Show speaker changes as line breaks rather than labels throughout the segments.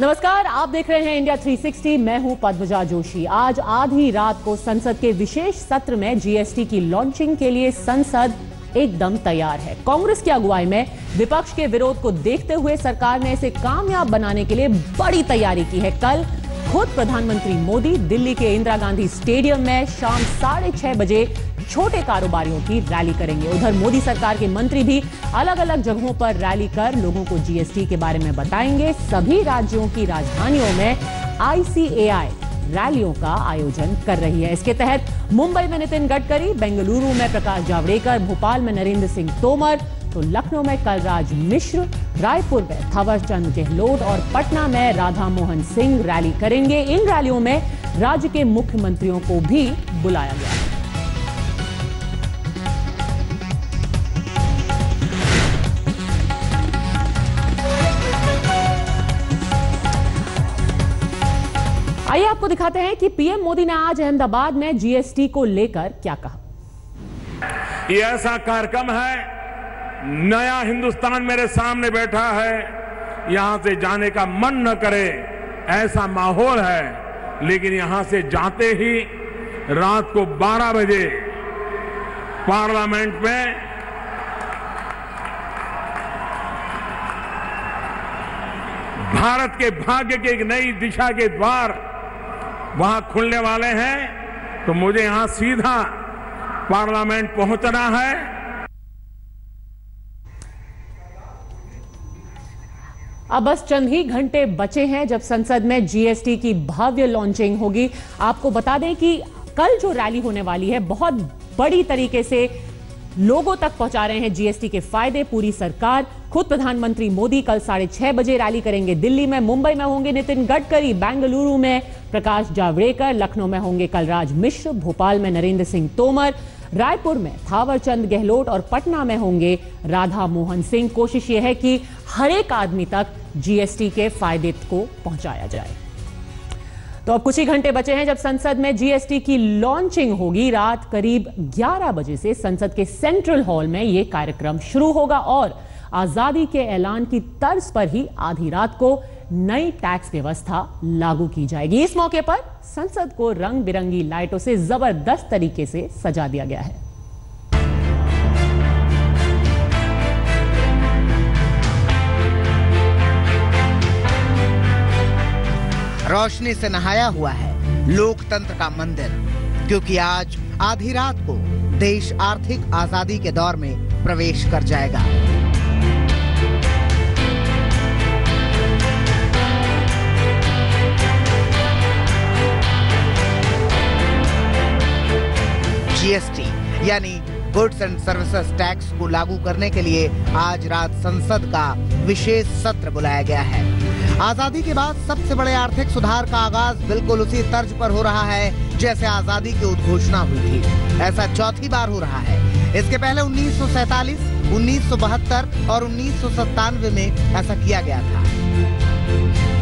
नमस्कार, आप देख रहे हैं इंडिया 360। मैं हूं पद्मजा जोशी। आज आधी रात को संसद के विशेष सत्र में जीएसटी की लॉन्चिंग के लिए संसद एकदम तैयार है। कांग्रेस की अगुवाई में विपक्ष के विरोध को देखते हुए सरकार ने इसे कामयाब बनाने के लिए बड़ी तैयारी की है। कल खुद प्रधानमंत्री मोदी दिल्ली के इंदिरा गांधी स्टेडियम में शाम 6:30 बजे छोटे कारोबारियों की रैली करेंगे। उधर मोदी सरकार के मंत्री भी अलग अलग जगहों पर रैली कर लोगों को जीएसटी के बारे में बताएंगे। सभी राज्यों की राजधानियों में ICAI रैलियों का आयोजन कर रही है। इसके तहत मुंबई में नितिन गडकरी, बेंगलुरु में प्रकाश जावड़ेकर, भोपाल में नरेंद्र सिंह तोमर, तो लखनऊ में कलराज मिश्र, रायपुर में थावरचंद गहलोत और पटना में राधा मोहन सिंह रैली करेंगे। इन रैलियों में राज्य के मुख्यमंत्रियों को भी बुलाया गया है। आइए आपको दिखाते हैं कि पीएम मोदी ने आज अहमदाबाद में जीएसटी को लेकर क्या कहा।
ये ऐसा कार्यक्रम है, नया हिंदुस्तान मेरे सामने बैठा है, यहां से जाने का मन न करे ऐसा माहौल है, लेकिन यहां से जाते ही रात को 12 बजे पार्लियामेंट में भारत के भाग्य के एक नई दिशा के द्वार वहां खुलने वाले हैं। तो मुझे यहां सीधा पार्लियामेंट पहुंचना है।
अब बस चंद ही घंटे बचे हैं जब संसद में जीएसटी की भव्य लॉन्चिंग होगी। आपको बता दें कि कल जो रैली होने वाली है बहुत बड़ी तरीके से लोगों तक पहुंचा रहे हैं जीएसटी के फायदे पूरी सरकार। खुद प्रधानमंत्री मोदी कल 6:30 बजे रैली करेंगे दिल्ली में। मुंबई में होंगे नितिन गडकरी, बेंगलुरु में प्रकाश जावड़ेकर, लखनऊ में होंगे कलराज मिश्र, भोपाल में नरेंद्र सिंह तोमर, रायपुर में थावरचंद गहलोत और पटना में होंगे राधा मोहन सिंह। कोशिश यह है कि हर एक आदमी तक जीएसटी के फायदे को पहुंचाया जाए। तो अब कुछ ही घंटे बचे हैं जब संसद में जीएसटी की लॉन्चिंग होगी। रात करीब 11 बजे से संसद के सेंट्रल हॉल में यह कार्यक्रम शुरू होगा और आजादी के ऐलान की तर्ज पर ही आधी रात को नई टैक्स व्यवस्था लागू की जाएगी। इस मौके पर संसद को रंग बिरंगी लाइटों से जबरदस्त तरीके से सजा दिया गया है।
रोशनी से नहाया हुआ है लोकतंत्र का मंदिर, क्योंकि आज आधी रात को देश आर्थिक आजादी के दौर में प्रवेश कर जाएगा। जीएसटी यानी गुड्स एंड सर्विसेज टैक्स को लागू करने के लिए आज रात संसद का विशेष सत्र बुलाया गया है। आजादी के बाद सबसे बड़े आर्थिक सुधार का आगाज बिल्कुल उसी तर्ज पर हो रहा है जैसे आजादी की उद्घोषणा हुई थी। ऐसा चौथी बार हो रहा है। इसके पहले 1947, 1972 और 1997 में ऐसा किया गया था।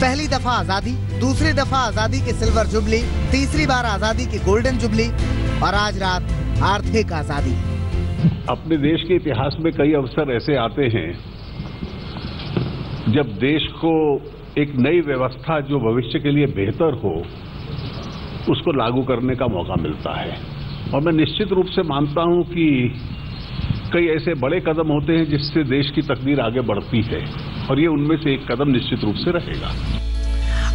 पहली दफा आजादी, दूसरी दफा आजादी की सिल्वर जुबली, तीसरी बार आजादी की गोल्डन जुबली और आज रात आर्थिक आजादी।
अपने देश के इतिहास में कई अवसर ऐसे आते हैं जब देश को एक नई व्यवस्था जो भविष्य के लिए बेहतर हो उसको लागू करने का मौका मिलता है। और मैं निश्चित रूप से मानता हूं कि कई ऐसे बड़े कदम होते हैं जिससे देश की तकदीर आगे बढ़ती है और ये उनमें से एक कदम निश्चित रूप से रहेगा।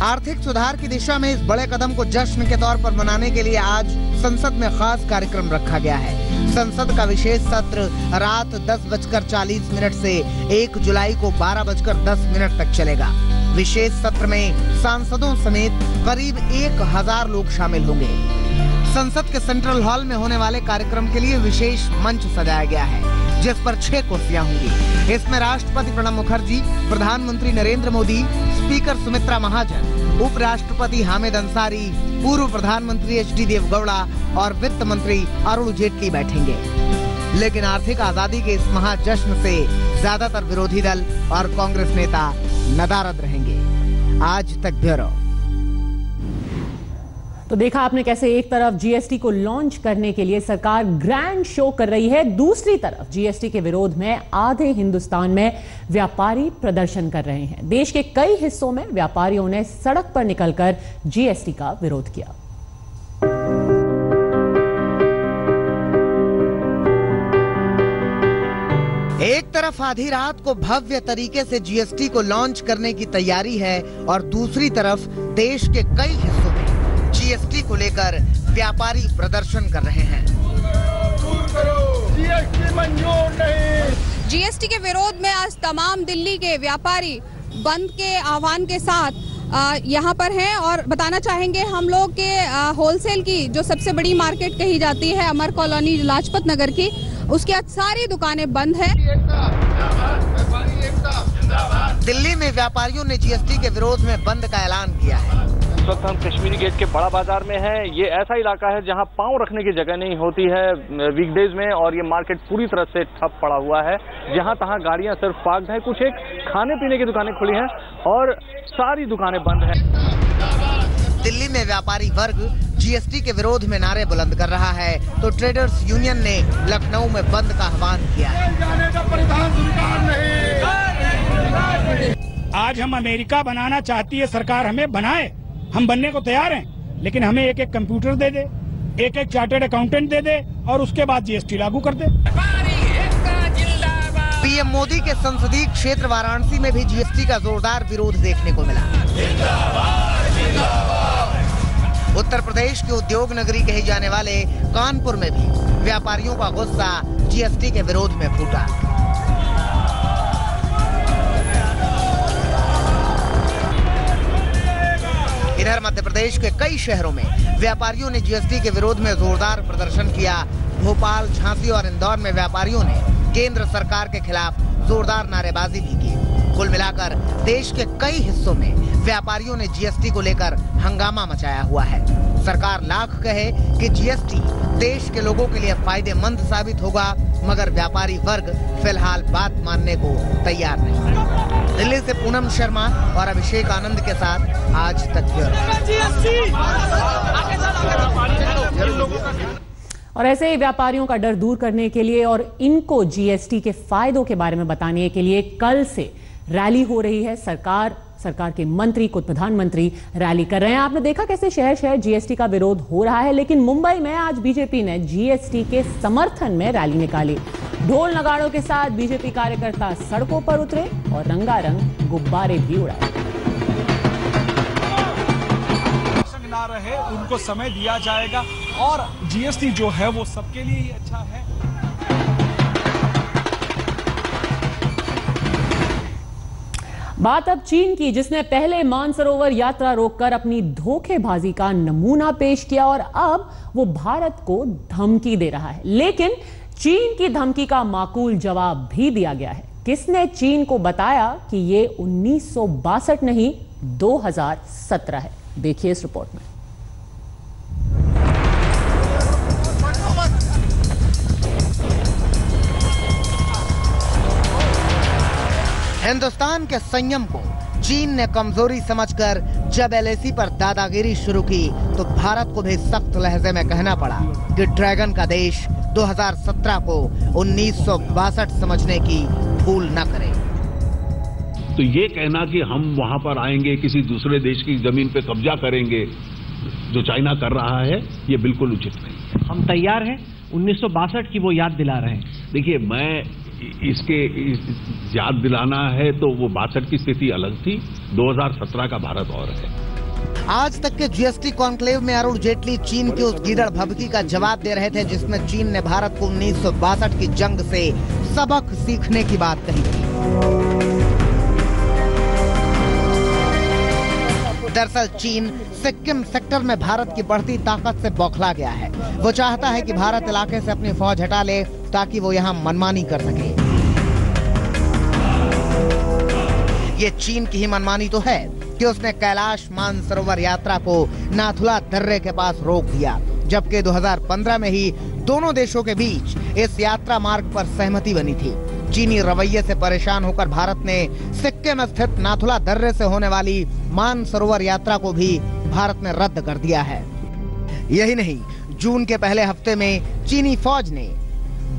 आर्थिक सुधार की दिशा में इस बड़े कदम को जश्न के तौर पर मनाने के लिए आज संसद में खास कार्यक्रम रखा गया है। संसद का विशेष सत्र रात 10:40 से 1 जुलाई को 12:10 तक चलेगा। विशेष सत्र में सांसदों समेत करीब 1000 लोग शामिल होंगे। संसद के सेंट्रल हॉल में होने वाले कार्यक्रम के लिए विशेष मंच सजाया गया है जिस पर 6 कुर्सियां होंगी। इसमें राष्ट्रपति प्रणब मुखर्जी, प्रधानमंत्री नरेंद्र मोदी, स्पीकर सुमित्रा महाजन, उपराष्ट्रपति हामिद अंसारी, पूर्व प्रधानमंत्री HD देवगौड़ा और वित्त मंत्री अरुण जेटली बैठेंगे। लेकिन आर्थिक आजादी के इस महाजश्न से ज्यादातर विरोधी दल और कांग्रेस नेता नदारद रहेंगे। आज तक ब्यूरो।
तो देखा आपने कैसे एक तरफ जीएसटी को लॉन्च करने के लिए सरकार ग्रैंड शो कर रही है, दूसरी तरफ जीएसटी के विरोध में आधे हिंदुस्तान में व्यापारी प्रदर्शन कर रहे हैं। देश के कई हिस्सों में व्यापारियों ने सड़क पर निकलकर जीएसटी का विरोध किया।
एक तरफ आधी रात को भव्य तरीके से जीएसटी को लॉन्च करने की तैयारी है और दूसरी तरफ देश के कई हिस्सों में जीएसटी को लेकर व्यापारी प्रदर्शन कर रहे हैं।
जीएसटी मंजूर नहीं।
जीएसटी के विरोध में आज तमाम दिल्ली के व्यापारी बंद के आह्वान के साथ यहाँ पर हैं और बताना चाहेंगे हम लोग के होलसेल की जो सबसे बड़ी मार्केट कही जाती है अमर कॉलोनी लाजपत नगर की, उसकी आज सारी दुकानें बंद हैं।
दिल्ली में व्यापारियों ने जीएसटी के विरोध में बंद का ऐलान किया है।
इस वक्त हम कश्मीरी गेट के बड़ा बाजार में हैं। ये ऐसा इलाका है जहां पांव रखने की जगह नहीं होती है वीकडेज में, और ये मार्केट पूरी तरह से ठप पड़ा हुआ है। जहां तहां गाड़ियां सिर्फ पार्क्ड हैं, कुछ एक खाने पीने की दुकानें खुली हैं और सारी दुकानें बंद हैं।
दिल्ली में व्यापारी वर्ग जीएसटी के विरोध में नारे बुलंद कर रहा है, तो ट्रेडर्स यूनियन ने लखनऊ में बंद का आह्वान किया है।
आज हम अमेरिका बनाना चाहती है सरकार, हमें बनाए, हम बनने को तैयार हैं, लेकिन हमें एक एक कंप्यूटर दे दे, एक एक चार्टर्ड अकाउंटेंट दे दे और उसके बाद जीएसटी लागू कर दे।
पीएम मोदी के संसदीय क्षेत्र वाराणसी में भी जीएसटी का जोरदार विरोध देखने को मिला। उत्तर प्रदेश के उद्योग नगरी कही जाने वाले कानपुर में भी व्यापारियों का गुस्सा जीएसटी के विरोध में फूटा। इधर मध्य प्रदेश के कई शहरों में व्यापारियों ने जीएसटी के विरोध में जोरदार प्रदर्शन किया। भोपाल, झांसी और इंदौर में व्यापारियों ने केंद्र सरकार के खिलाफ जोरदार नारेबाजी भी की। कुल मिलाकर देश के कई हिस्सों में व्यापारियों ने जीएसटी को लेकर हंगामा मचाया हुआ है। सरकार लाख कहे कि जीएसटी देश के लोगों के लिए फायदेमंद साबित होगा, मगर व्यापारी वर्ग फिलहाल बात मानने को तैयार नहीं। दिल्ली से पूनम शर्मा और अभिषेक आनंद के साथ आज तक
और ऐसे ही व्यापारियों का डर दूर करने के लिए और इनको जीएसटी के फायदों के बारे में बताने के लिए कल से रैली हो रही है। सरकार के मंत्री, खुद प्रधानमंत्री रैली कर रहे हैं। आपने देखा कैसे शहर शहर जीएसटी का विरोध हो रहा है, लेकिन मुंबई में आज बीजेपी ने जीएसटी के समर्थन में रैली निकाली। ढोल नगाड़ों के साथ बीजेपी कार्यकर्ता सड़कों पर उतरे और रंगारंग गुब्बारे भी उड़ाए।
ना रहे उनको समय दिया जाएगा और जीएसटी जो है वो सबके लिए ही अच्छा है।
बात अब चीन की, जिसने पहले मानसरोवर यात्रा रोककर अपनी धोखेबाजी का नमूना पेश किया और अब वो भारत को धमकी दे रहा है। लेकिन चीन की धमकी का माकूल जवाब भी दिया गया है। किसने चीन को बताया कि ये 1962 नहीं 2017 है? देखिए इस रिपोर्ट में।
हिंदुस्तान के संयम को चीन ने कमजोरी समझकर जब एलएसी पर दादागिरी शुरू की, तो भारत को भी सख्त लहजे में कहना पड़ा कि ड्रैगन का देश 2017 को 1962 समझने की भूल न करे।
तो ये कहना कि हम वहां पर आएंगे, किसी दूसरे देश की जमीन पे कब्जा करेंगे, जो चाइना कर रहा है, ये बिल्कुल उचित नहीं है।
हम तैयार हैं, 1962 की वो याद दिला रहे हैं।
देखिए, मैं इसके याद दिलाना है तो वो 62 की स्थिति अलग थी, 2017 का भारत और है।
आज तक के जीएसटी कॉन्क्लेव में अरुण जेटली चीन की उस गीदड़ भभकी का जवाब दे रहे थे, जिसमें चीन ने भारत को 1962 की जंग से सबक सीखने की बात कही थी। दरअसल चीन सिक्किम सेक्टर में भारत की बढ़ती ताकत से बौखला गया है। वो चाहता है कि भारत इलाके से अपनी फौज हटा ले ताकि वो यहाँ मनमानी कर सके। ये चीन की ही मनमानी तो है कि उसने कैलाश मानसरोवर यात्रा को नाथुला दर्रे के पास रोक दिया, जबकि 2015 में ही दोनों देशों के बीच इस यात्रा मार्ग पर सहमति बनी थी। चीनी रवैये से परेशान होकर भारत ने सिक्किम स्थित नाथुला दर्रे से होने वाली मानसरोवर यात्रा को भी भारत ने रद्द कर दिया है। यही नहीं, जून के पहले हफ्ते में चीनी फौज ने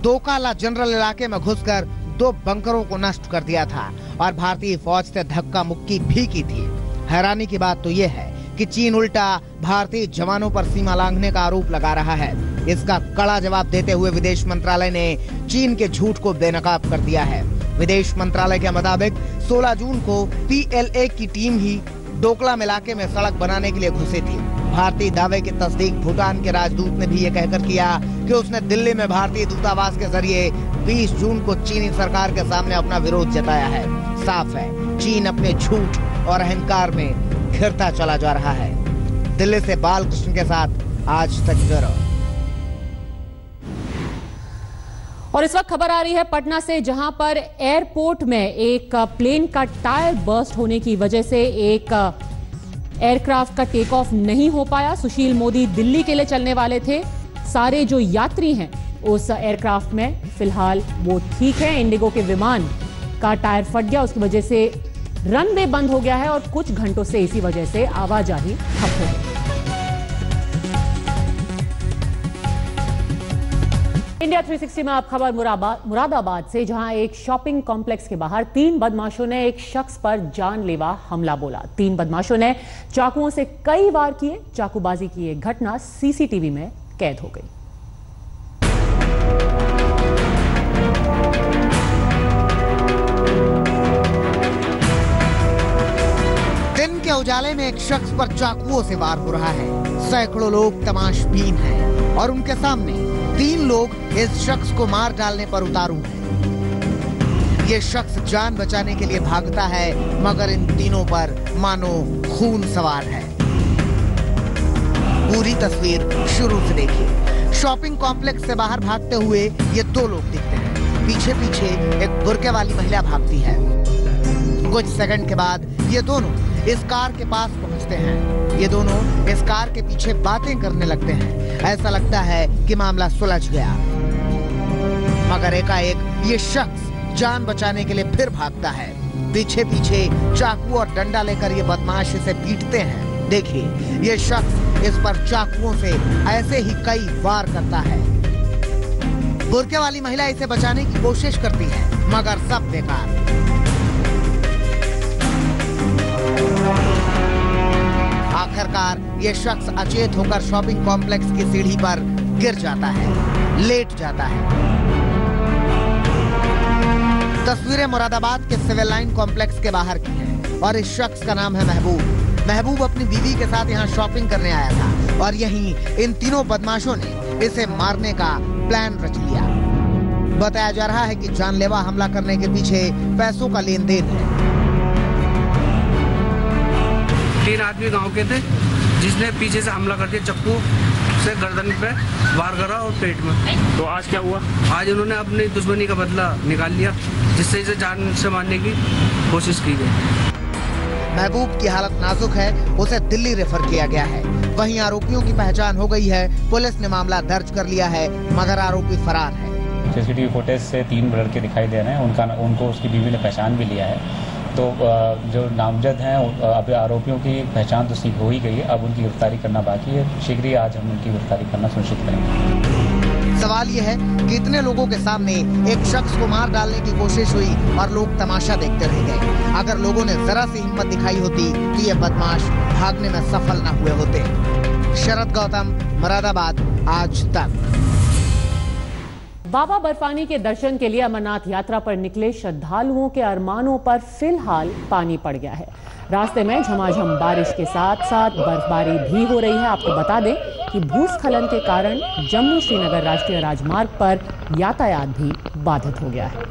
दोकाला जनरल इलाके में घुसकर 2 बंकरों को नष्ट कर दिया था और भारतीय फौज से धक्का मुक्की भी की थी। हैरानी की बात तो यह है कि चीन उल्टा भारतीय जवानों पर सीमा लांघने का आरोप लगा रहा है। इसका कड़ा जवाब देते हुए विदेश मंत्रालय ने चीन के झूठ को बेनकाब कर दिया है। विदेश मंत्रालय के मुताबिक 16 जून को PLA की टीम ही डोकलाम इलाके में सड़क बनाने के लिए घुसी थी। भारतीय दावे की तस्दीक भूटान के राजदूत ने भी ये कहकर किया कि उसने दिल्ली में भारतीय दूतावास के जरिए 20 जून को चीनी सरकार के सामने अपना विरोध जताया है। साफ है, चीन अपने झूठ और अहंकार में घिरता चला जा रहा है। दिल्ली से बालकृष्ण के साथ आज तक ब्यूरो।
और इस वक्त खबर आ रही है पटना से, जहां पर एयरपोर्ट में एक प्लेन का टायर बर्स्ट होने की वजह से एक एयरक्राफ्ट का टेक ऑफ नहीं हो पाया। सुशील मोदी दिल्ली के लिए चलने वाले थे। सारे जो यात्री हैं उस एयरक्राफ्ट में फिलहाल वो ठीक है। इंडिगो के विमान का टायर फट गया, उसकी वजह से रनवे बंद हो गया है और कुछ घंटों से इसी वजह से आवाजाही ठप हो गई। इंडिया 360 में आप खबर मुरादाबाद से, जहां एक शॉपिंग कॉम्प्लेक्स के बाहर 3 बदमाशों ने एक शख्स पर जानलेवा हमला बोला। 3 बदमाशों ने चाकुओं से कई वार किए। चाकूबाजी की एक घटना CCTV में कैद हो गई।
दिन के उजाले में एक शख्स पर चाकुओं से वार हो रहा है। सैकड़ों लोग तमाशबीन हैं और उनके सामने 3 लोग इस शख्स को मार डालने पर उतारू हैं। ये शख्स जान बचाने के लिए भागता है, मगर इन तीनों पर मानो खून सवार है। पूरी तस्वीर शुरू से देखिए। शॉपिंग कॉम्प्लेक्स से बाहर भागते हुए ये 2 लोग दिखते हैं। पीछे पीछे एक बुर्के वाली महिला भागती है। कुछ सेकंड के बाद ये दोनों इस कार के पास पहुंचते हैं। ये दोनों इस कार के पीछे बातें करने लगते हैं। ऐसा लगता है कि मामला सुलझ गया, मगर एकाएक ये शख्स जान बचाने के लिए फिर भागता है। पीछे पीछे चाकू और डंडा लेकर ये बदमाश इसे पीटते हैं। देखिए, ये शख्स इस पर चाकुओं से ऐसे ही कई वार करता है। बुर्के वाली महिला इसे बचाने की कोशिश करती है, मगर सब बेकार। आखिरकार ये शख्स अचेत होकर शॉपिंग कॉम्प्लेक्स की सीढ़ी पर गिर जाता है, लेट जाता है। तस्वीरें मुरादाबाद के सिविल लाइन कॉम्प्लेक्स के बाहर की हैं और इस शख्स का नाम है महबूब। महबूब अपनी बीवी के साथ यहाँ शॉपिंग करने आया था और यहीं इन तीनों बदमाशों ने इसे मारने का प्लान रच लिया। बताया जा रहा है कि जानलेवा हमला करने के पीछे पैसों का लेन देन है।
3 आदमी गांव के थे, जिसने पीछे से हमला कर दिया, चक्कू से गर्दन पे वार करा और पेट में।
तो आज क्या हुआ?
आज उन्होंने अपनी दुश्मनी का बदला निकाल लिया, जिससे इसे जान से मारने की कोशिश की गई।
महबूब की हालत नाजुक है, उसे दिल्ली रेफर किया गया है। वहीं आरोपियों की पहचान हो गई है। पुलिस ने मामला दर्ज कर लिया है, मगर आरोपी फरार है।
CCTV फुटेज से 3 लड़के दिखाई दे रहे हैं। उनको उसकी बीवी ने पहचान भी लिया है। तो जो नामजद हैं, अब आरोपियों की पहचान तो सीख हो ही गई है। अब उनकी गिरफ्तारी करना बाकी है। शीघ्र ही आज हम उनकी गिरफ्तारी करना सुनिश्चित करेंगे।
सवाल यह है कि इतने लोगों के सामने एक शख्स को मार डालने की कोशिश हुई और लोग तमाशा देखते रह गए। अगर लोगों ने जरा सी हिम्मत दिखाई होती तो ये बदमाश भागने में सफल न हुए होते। शरद गौतम, मुरादाबाद, आज तक।
बाबा बर्फानी के दर्शन के लिए अमरनाथ यात्रा पर निकले श्रद्धालुओं के अरमानों पर फिलहाल पानी पड़ गया है। रास्ते में झमाझम बारिश के साथ साथ बर्फबारी भी हो रही है। आपको बता दें कि भूस्खलन के कारण जम्मू श्रीनगर राष्ट्रीय राजमार्ग पर यातायात भी बाधित हो गया है।